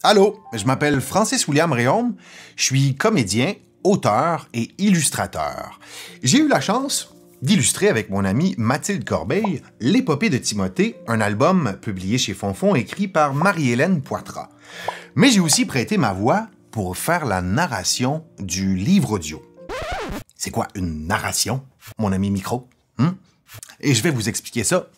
Allô, je m'appelle Francis William Réaume, je suis comédien, auteur et illustrateur. J'ai eu la chance d'illustrer avec mon amie Mathilde Corbeil L'épopée de Timothée, un album publié chez Fonfon écrit par Marie-Hélène Poitras. Mais j'ai aussi prêté ma voix pour faire la narration du livre audio. C'est quoi une narration, mon ami micro? Et je vais vous expliquer ça.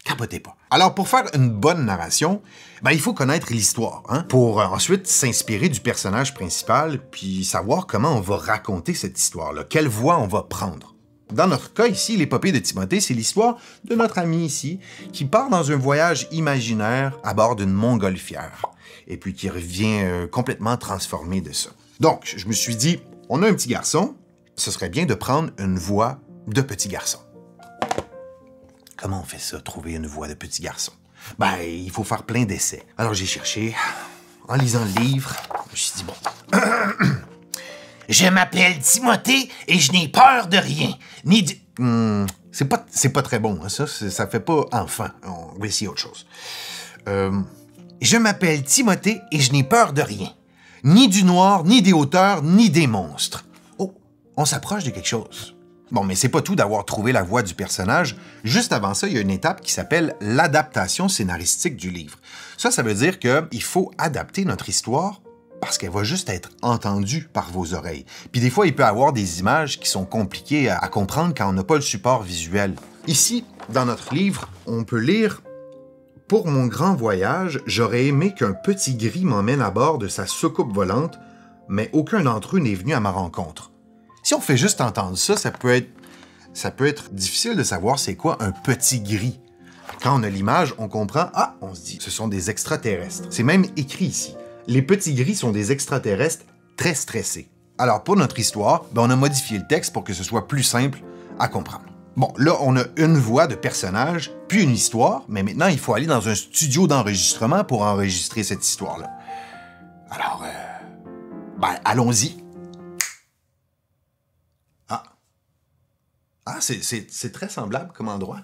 Capotez pas. Alors, pour faire une bonne narration, il faut connaître l'histoire, pour ensuite s'inspirer du personnage principal, puis savoir comment on va raconter cette histoire-là, quelle voie on va prendre. Dans notre cas ici, l'épopée de Timothée, c'est l'histoire de notre ami ici, qui part dans un voyage imaginaire à bord d'une montgolfière, et puis qui revient complètement transformé de ça. Donc, je me suis dit, on a un petit garçon, ce serait bien de prendre une voix de petit garçon. Comment on fait ça, trouver une voix de petit garçon? Il faut faire plein d'essais. Alors j'ai cherché, en lisant le livre, je me suis dit, bon... Je m'appelle Timothée et je n'ai peur de rien, ni du... c'est pas très bon, hein, ça fait pas enfant. On va essayer autre chose. Je m'appelle Timothée et je n'ai peur de rien, ni du noir, ni des hauteurs, ni des monstres. Oh, on s'approche de quelque chose. Bon, mais c'est pas tout d'avoir trouvé la voix du personnage. Juste avant ça, il y a une étape qui s'appelle l'adaptation scénaristique du livre. Ça veut dire qu'il faut adapter notre histoire parce qu'elle va juste être entendue par vos oreilles. Puis des fois, il peut y avoir des images qui sont compliquées à comprendre quand on n'a pas le support visuel. Ici, dans notre livre, on peut lire « Pour mon grand voyage, j'aurais aimé qu'un petit gris m'emmène à bord de sa soucoupe volante, mais aucun d'entre eux n'est venu à ma rencontre. » Si on fait juste entendre ça, ça peut être difficile de savoir c'est quoi un petit gris. Quand on a l'image, on comprend, on se dit, ce sont des extraterrestres. C'est même écrit ici. Les petits gris sont des extraterrestres très stressés. Alors, pour notre histoire, on a modifié le texte pour que ce soit plus simple à comprendre. Bon, là, on a une voix de personnage, puis une histoire, mais maintenant, il faut aller dans un studio d'enregistrement pour enregistrer cette histoire-là. Alors, allons-y. C'est très semblable comme endroit.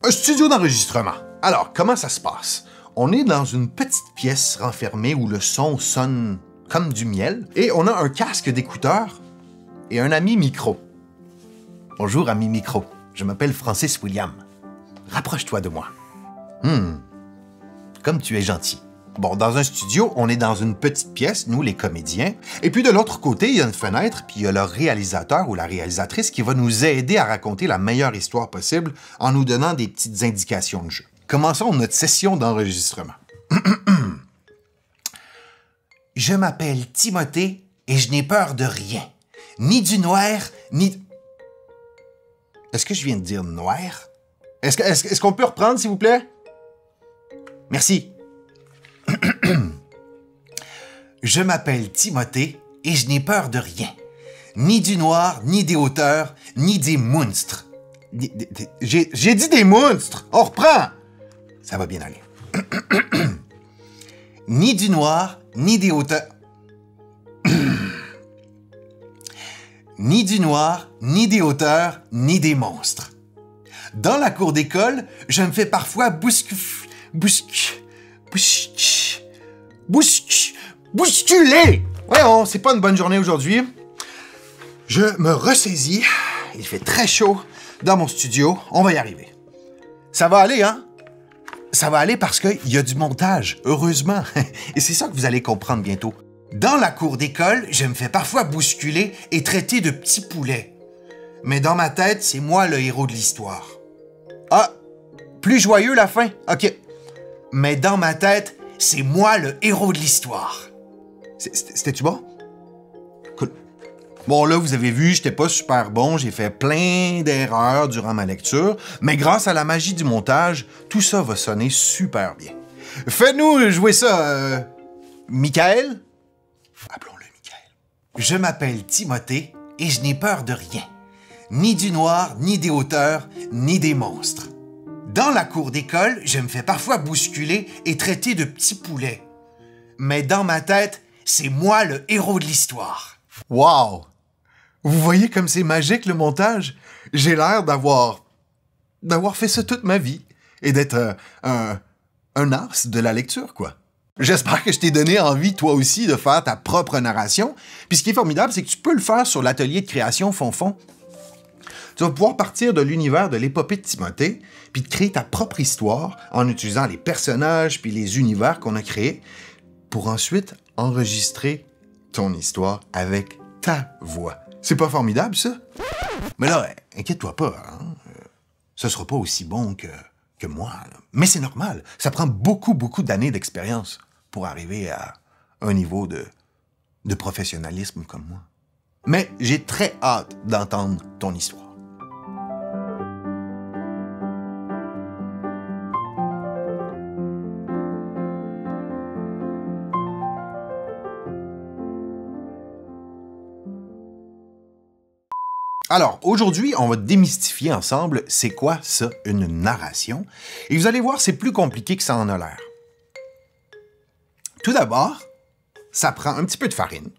Un studio d'enregistrement. Alors, comment ça se passe? On est dans une petite pièce renfermée où le son sonne comme du miel et on a un casque d'écouteur et un ami micro. Bonjour, ami micro. Je m'appelle Francis William. Rapproche-toi de moi. Comme tu es gentil. Bon, dans un studio, on est dans une petite pièce, nous, les comédiens. Et puis de l'autre côté, il y a une fenêtre, puis il y a le réalisateur ou la réalisatrice qui va nous aider à raconter la meilleure histoire possible en nous donnant des petites indications de jeu. Commençons notre session d'enregistrement. Je m'appelle Timothée et je n'ai peur de rien, ni du noir, ni... Est-ce que je viens de dire noir? Est-ce qu'on peut reprendre, s'il vous plaît? Merci. Je m'appelle Timothée et je n'ai peur de rien, ni du noir, ni des hauteurs, ni des monstres. J'ai dit des monstres! On reprend! Ça va bien aller. Ni du noir, ni des hauteurs... Ni du noir, ni des hauteurs, ni des monstres. Dans la cour d'école, je me fais parfois bousculer! Ouais, c'est pas une bonne journée aujourd'hui. Je me ressaisis. Il fait très chaud dans mon studio. On va y arriver. Ça va aller, hein? Ça va aller parce qu'il y a du montage, heureusement. Et c'est ça que vous allez comprendre bientôt. Dans la cour d'école, je me fais parfois bousculer et traiter de petit poulet. Mais dans ma tête, c'est moi le héros de l'histoire. Plus joyeux la fin? OK. Mais dans ma tête, c'est moi le héros de l'histoire. C'était-tu bon? Cool. Bon, là, vous avez vu, j'étais pas super bon, j'ai fait plein d'erreurs durant ma lecture, mais grâce à la magie du montage, tout ça va sonner super bien. Fais-nous jouer ça, Michael? Appelons-le Michael. Je m'appelle Timothée et je n'ai peur de rien, ni du noir, ni des hauteurs, ni des monstres. Dans la cour d'école, je me fais parfois bousculer et traiter de petit poulet. Mais dans ma tête, c'est moi le héros de l'histoire. Wow! Vous voyez comme c'est magique le montage? J'ai l'air d'avoir fait ça toute ma vie et d'être un as de la lecture, quoi. J'espère que je t'ai donné envie, toi aussi, de faire ta propre narration. Puis ce qui est formidable, c'est que tu peux le faire sur l'atelier de création Fonfon. Tu vas pouvoir partir de l'univers de l'épopée de Timothée, puis de créer ta propre histoire en utilisant les personnages puis les univers qu'on a créés, pour ensuite enregistrer ton histoire avec ta voix. C'est pas formidable, ça? Mais là, inquiète-toi pas, hein? Ce sera pas aussi bon que moi. Là. Mais c'est normal. Ça prend beaucoup d'années d'expérience pour arriver à un niveau de professionnalisme comme moi. Mais j'ai très hâte d'entendre ton histoire. Alors, aujourd'hui, on va démystifier ensemble c'est quoi ça, une narration. Et vous allez voir, c'est plus compliqué que ça en a l'air. Tout d'abord, ça prend un petit peu de farine.